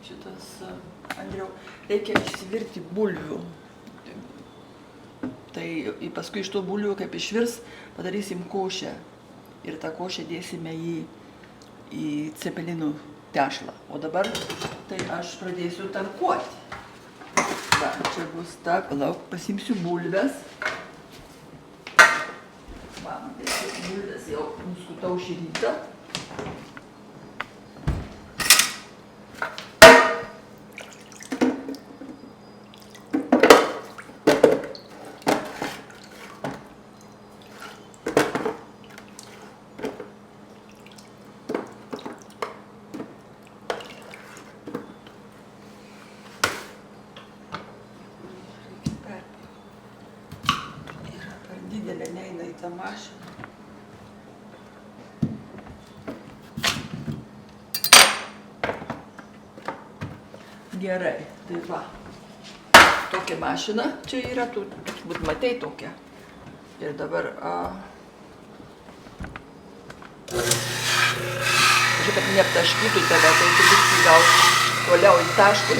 šitas, Andriau, reikia išsivirti bulvių. Tai paskui iš to bulvių, kaip išvirs, padarysim košę. Ir tą košę dėsime į cepelinų tešlą. O dabar tai aš pradėsiu tarkuoti. Va, čia bus ta, palauk, pasimsiu bulves. Va, bulves jau nuskutau šį rytą. Didelė neina į tą mašiną. Gerai, tai va. Tokia mašina čia yra, tu turbūt matei tokią. Ir dabar... Žiūrėk, kad neaptaškytų tave, tai tu visi gal toliau į tašką.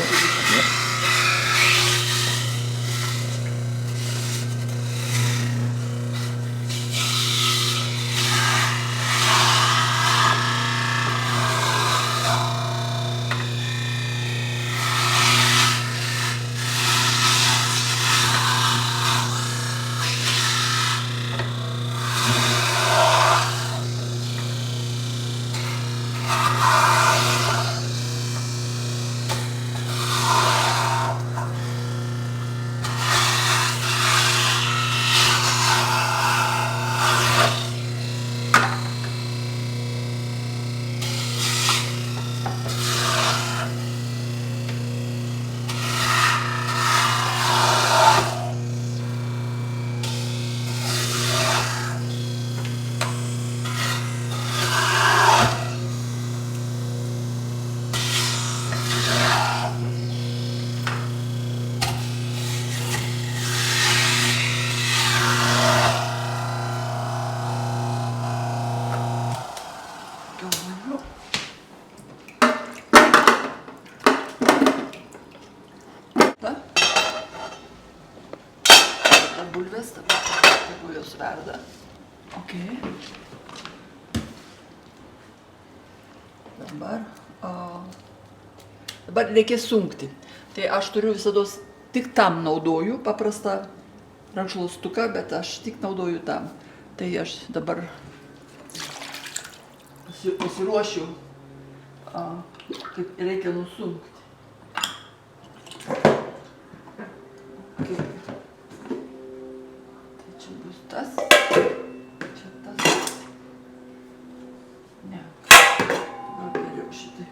Bulves, tegu jos verda. Ok. Dabar reikės sunkti. Tai aš turiu visados tik tam naudoju paprastą rankšluostuką, bet aš tik naudoju tam. Tai aš dabar pasiruošiu, kaip reikia nusunkti. Okay. Čia bus tas, čia tas. Ne, gal geriau šitai.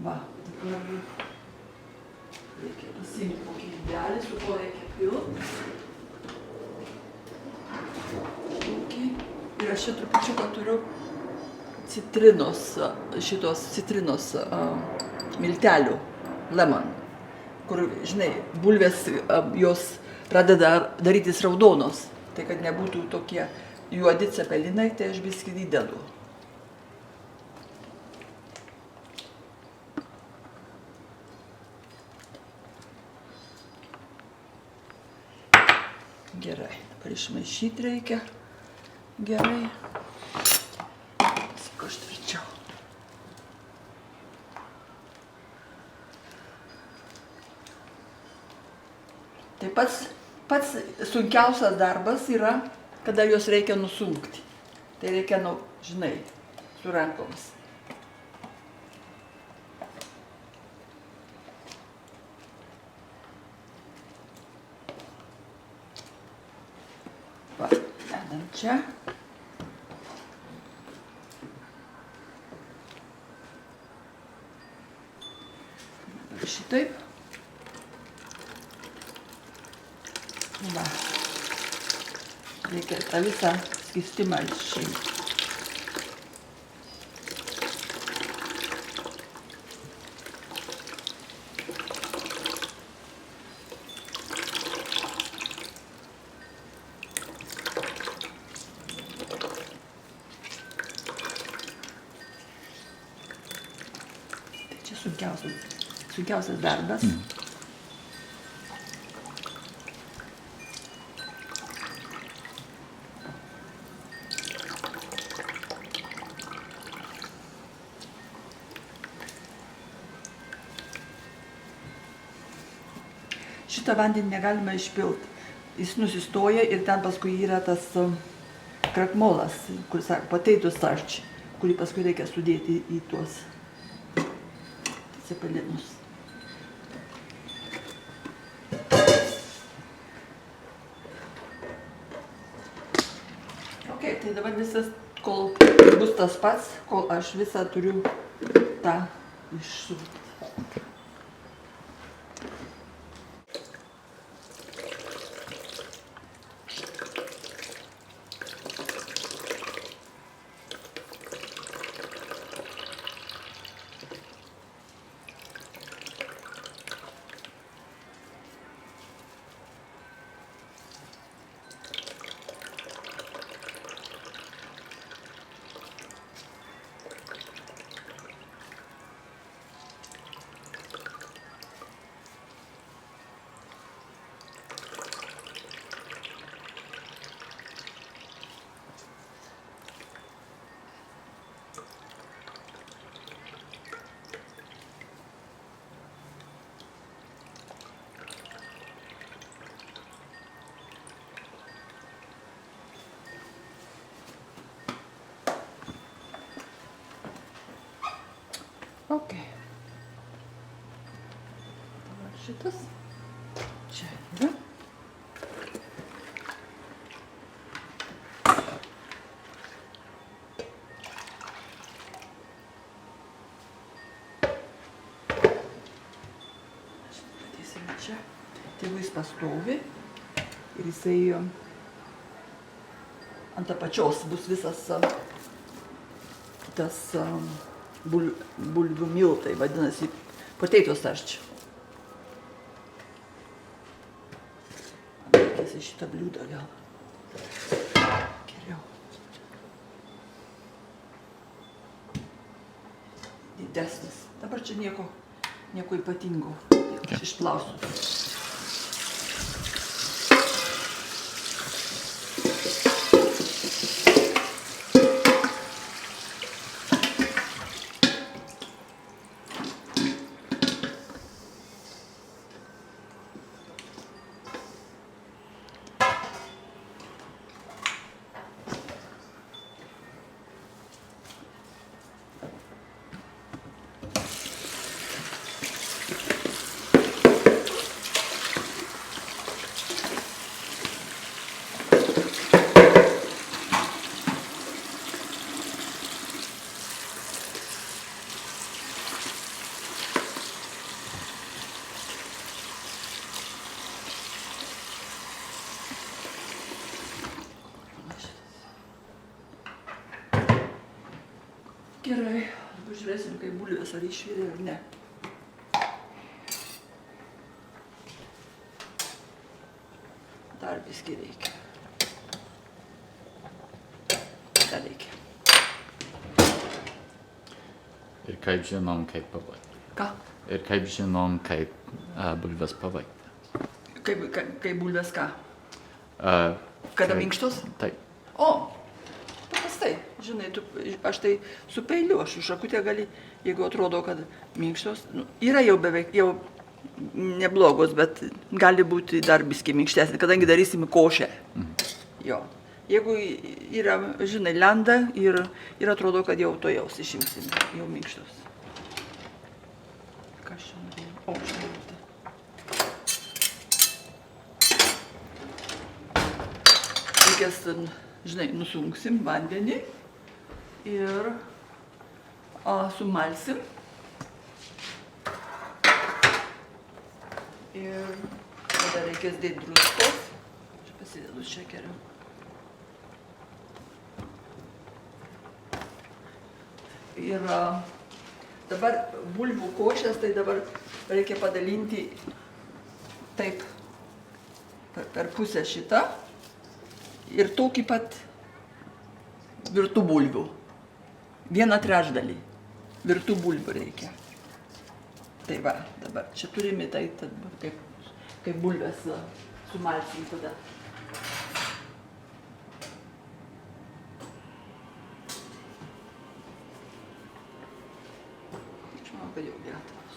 Va, dabar reikia pasiimti kokį indelį, su ko reikia pilti. Ir aš čia trupučiuką turiu šitos citrinos miltelių, lemon, kur, žinai, bulvės jos pradeda darytis raudonos, tai kad nebūtų tokie juodi cepelinai, tai aš biskį įdedu. Gerai, dabar išmaišyti reikia gerai. Tvirčiau. Tai pats sunkiausias darbas yra, kada juos reikia nusunkti. Tai reikia, žinai, su rankomis. Va, dedam čia. Šitaip. Va. Reikia tą visą skystimą išimti. sunkiausias darbas. Šitą vandenį negalima išpilti. Jis nusistoja ir ten paskui yra tas krakmolas, kuris sako, potato starch, kurį paskui reikia sudėti į tuos cepelinus. Ok, tai dabar visas, kol bus tas pats, kol aš visą turiu tą išsukti. Ok. Dabar šitas. Čia yra. Pradėsime čia. Tegu jis pastovi ir jisai ant apačios bus visas tas bulvių miltai, vadinasi potato starch. Reikės į šitą bliūdą gal. Geriau. Didesnis. Dabar čia nieko ypatingo. Aš išplausiu. Gerai, pažiūrėsim, kaip bulvės ar išvirė ar ne. Dar viskį reikia. Dar reikia. Ir kaip žinom, kaip pabaigti. Ką? Ir kaip žinom, kaip bulves pabaigti. Kaip bulvės ką? Kada minkštos? Taip. O, paprastai, žinai, aš tai su peiliu, aš šakutę gali, jeigu atrodo, kad minkštos, yra jau beveik, jau neblogos, bet gali būti dar biskį minkštesnė, kadangi darysim košę. Jo. Jeigu yra, žinai, lenda ir atrodo, kad jau to jaus išimsim, jau minkštos. Ką aš čia norėjau? O, štai būtų. Reikės, žinai, nusunksim vandenį ir sumalsim. Ir tada reikės dėti druskos. Aš pasidedu šekerio. Ir dabar bulvių košės, tai dabar reikia padalinti taip per pusę šitą. Ir tokį pat virtų bulvių. 1/3 virtų bulvių reikia. Tai va, dabar čia turime tai, kaip bulves sumalsim tada. Aš manau, kad jau gatavos.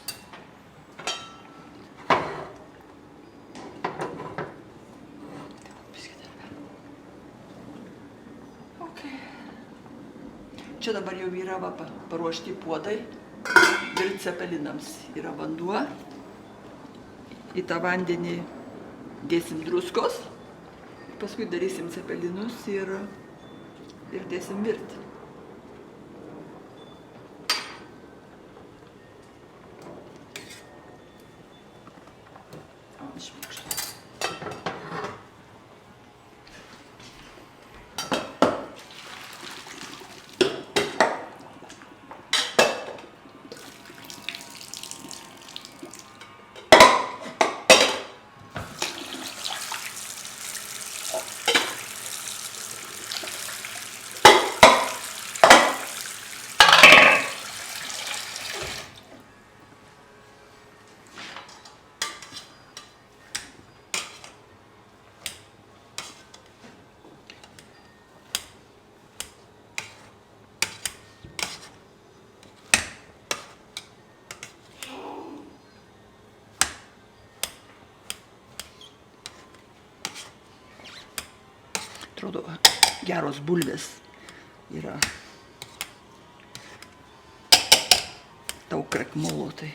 Okay. Čia dabar jau yra paruošti puodai. Ir cepelinams yra vanduo. Į tą vandenį dėsim druskos. Paskui darysim cepelinus ir dėsim virti. Atrodo, geros bulvės yra daug krakmolo, tai.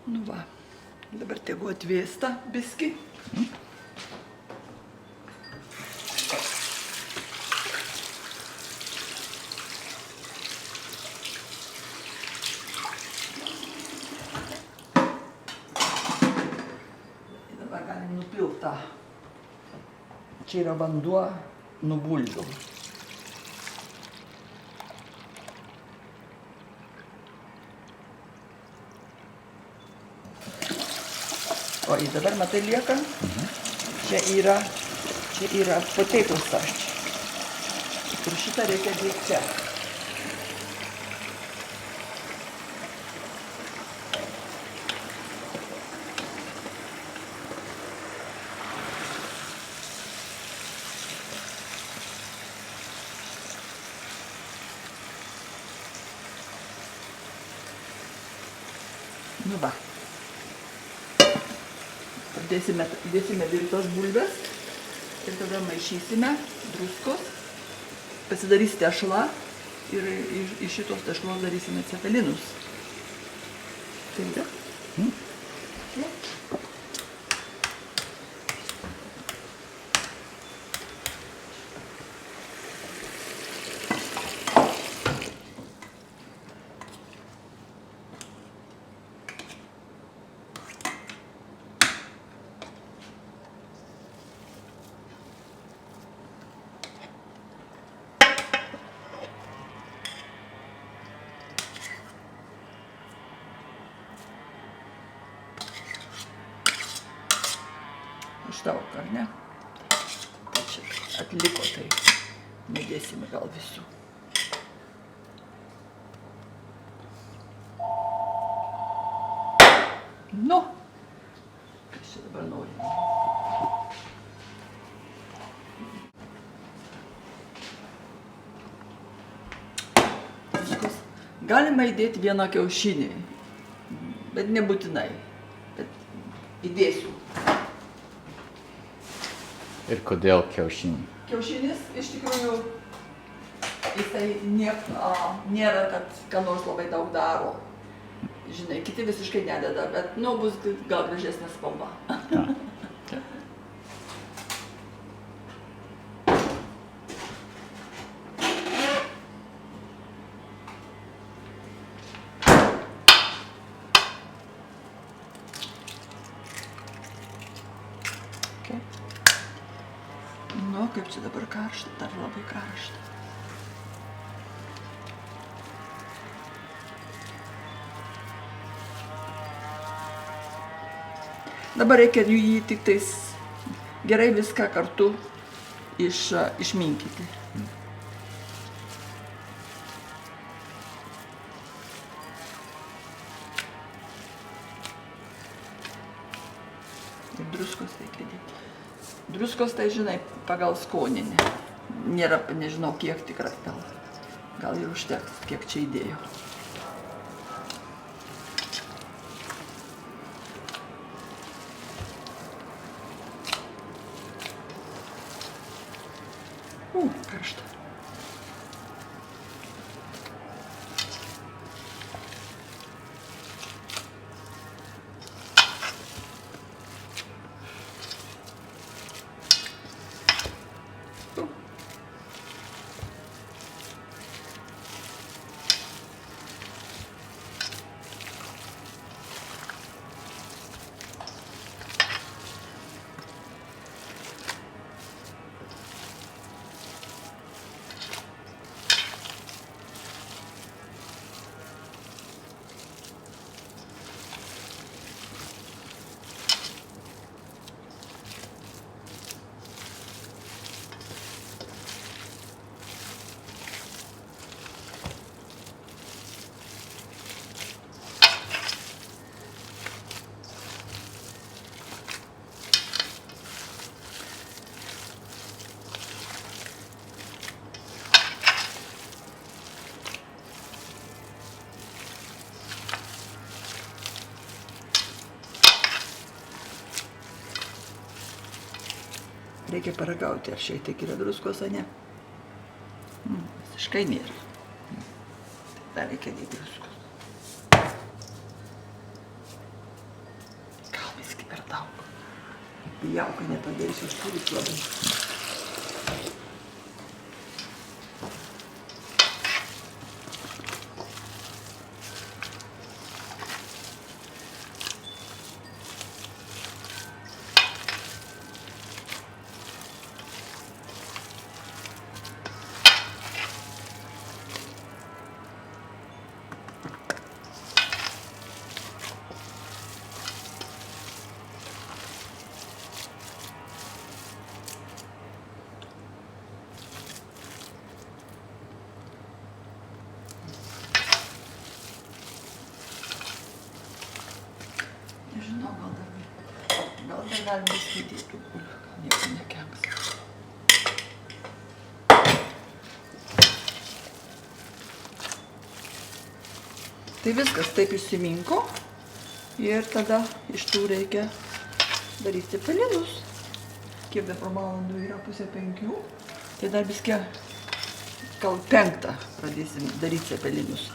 Nu va, dabar tegu atvėsta biski. Dabar galim nupilt tą. Čia yra vanduo nuo bulvių. O ir dabar, matai, lieka. Čia yra potato starch. Ir šitą reikia dėti čia. Nu va. Dėsime virtos bulves ir tada maišysime druskos, pasidarys tešla ir iš šitos tešlos darysime cepelinus. Taip. Daug, ar ne? Tai čia atliko, tai nedėsime gal visų. Nu, kas čia dabar nori? Galima įdėti vieną kiaušinį, bet nebūtinai. Bet įdėsiu. Ir kodėl kiaušinį? Kiaušinis iš tikrųjų jisai nėra, kad ką nors labai daug daro. Žinai, kiti visiškai nededa, bet bus gal gražesnė spalva. Okay. Okay. Kaip čia dabar karšta, dar labai karšta. Dabar reikia jį tik tais gerai viską kartu išminkyti. Ir druskos reikia dėti. Druskos tai, žinai, pagal skonį. Nėra, nežinau, kiek tikrai gal ir užteks, kiek čia įdėjau. Karšta. Reikia paragauti, ar šiek tiek yra druskos, ar ne. Visiškai nėra. Dar reikia dėti druskos. Gal viskai per daug. Bijau, kad nepadarysiu, aš turiu labai. Nežinau, gal dar galima įskaityti tų bulvių, gal nieko nekenks. Tai viskas taip išsiminko ir tada iš tų reikia daryti cepelinus. Kiek dabar valandų yra 4:30, tai dar viskia gal 5 pradėsim daryti cepelinus.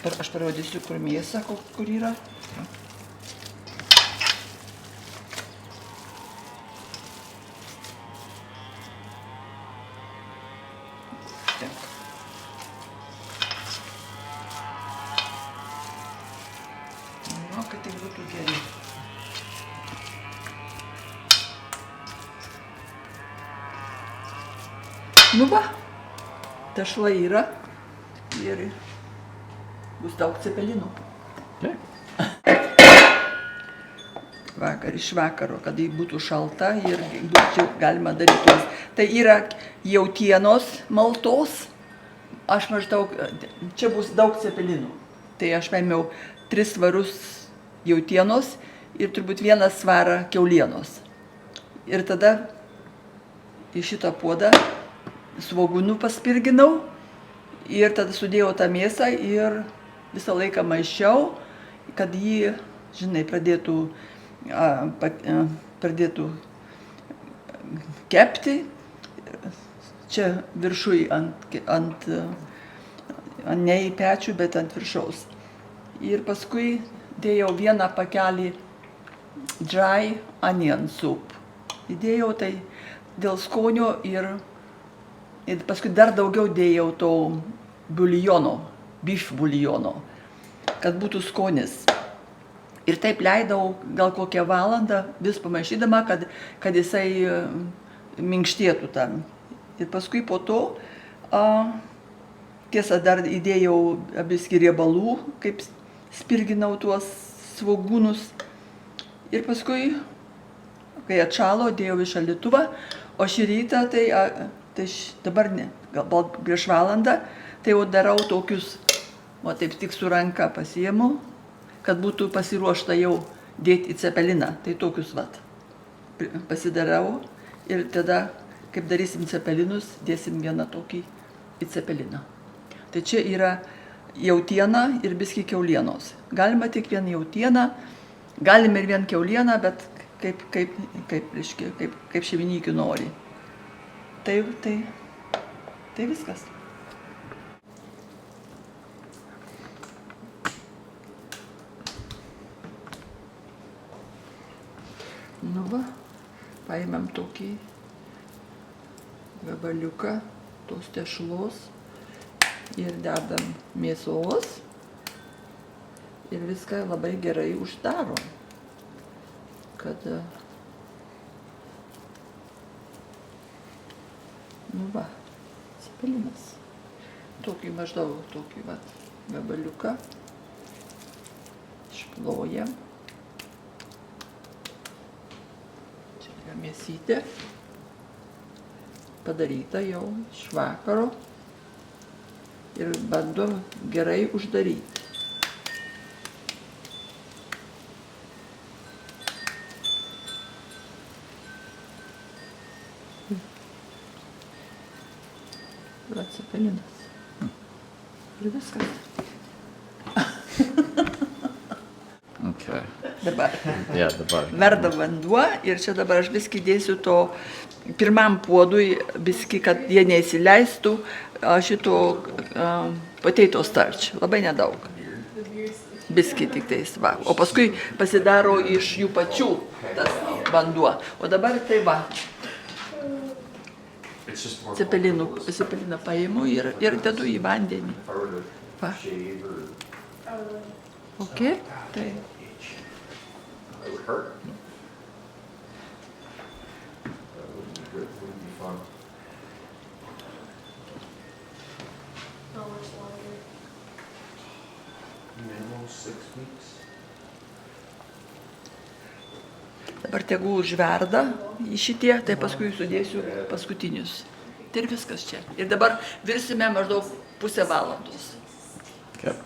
Aš parodysiu, kur mėsa, kur yra. Kad tai būtų gerai. Nu va, tešla yra ir bus daug cepelinų. Vakar iš vakaro, kad jį būtų šalta ir būtų galima daryti. Tai yra jautienos maltos. Aš maždaug, čia bus daug cepelinų. Tai aš paėmiau 3 svarus jautienos ir turbūt 1 svarą kiaulienos. Ir tada į šitą puodą svogūnų paspirginau ir tada sudėjau tą mėsą ir visą laiką maišiau, kad jį, žinai, pradėtų kepti. Čia viršui ne į pečių, bet ant viršaus. Ir paskui dėjau vieną pakelį dry onion soup. Įdėjau tai dėl skonio ir paskui dar daugiau dėjau to buljono, beef buljono, kad būtų skonis. Ir taip leidau gal kokią valandą vis pamaišydama, kad jisai minkštėtų tam. Ir paskui po to, tiesa, dar įdėjau biskį riebalų, kaip spirginau tuos svogūnus. Ir paskui, kai atšalo, dėjau į šaldytuvą, o šį rytą, tai dabar ne, gal prieš valandą, tai jau darau tokius, o taip tik su ranka pasiimu, kad būtų pasiruošta jau dėti į cepeliną. Tai tokius pasidarau ir tada, kaip darysim cepelinus, dėsim vieną tokį į cepeliną. Tai čia yra jautiena ir biskį kiaulienos. Galima tik vien jautieną, galima ir vien kiaulieną, bet kaip šeimininkių nori. Tai viskas. Nu va, paėmėm tokį gabaliuką tos tešlos ir dedam mėsos ir viską labai gerai uždarom, kad nu va, cepelinas. Tokį maždaug tokį gabaliuką išplojam. Mėsytė padaryta jau iš vakaro ir bandom gerai uždaryti. Va cepelinas. Ir viskas. Okay. Dabar. Yeah, dabar. Verda vanduo ir čia dabar aš biskį dėsiu to pirmam puodui, biskį, kad jie neįsileistų šito potato starch. Labai nedaug. Biskį tik tais, va. O paskui pasidaro iš jų pačių tas vanduo. O dabar tai va. Cepeliną paimu ir dedu į vandenį. Va. Ok? Tai. Dabar tegu užverda į šitie, tai paskui sudėsiu paskutinius. Tai ir viskas čia. Ir dabar virsime maždaug pusę valandos. Okay.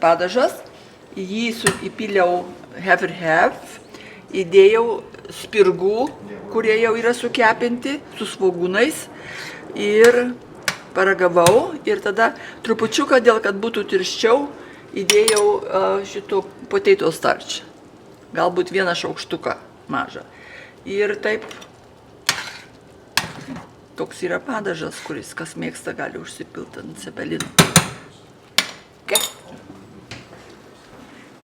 Padažas, į jį įpyliau half and half, įdėjau spirgų, kurie jau yra sukepinti, su svogūnais ir paragavau ir tada trupučiuką, dėl kad būtų tirščiau, įdėjau šito potato starch. Galbūt vieną šaukštuką mažą. Ir taip, toks yra padažas, kuris kas mėgsta gali užsipilti ant cepelino.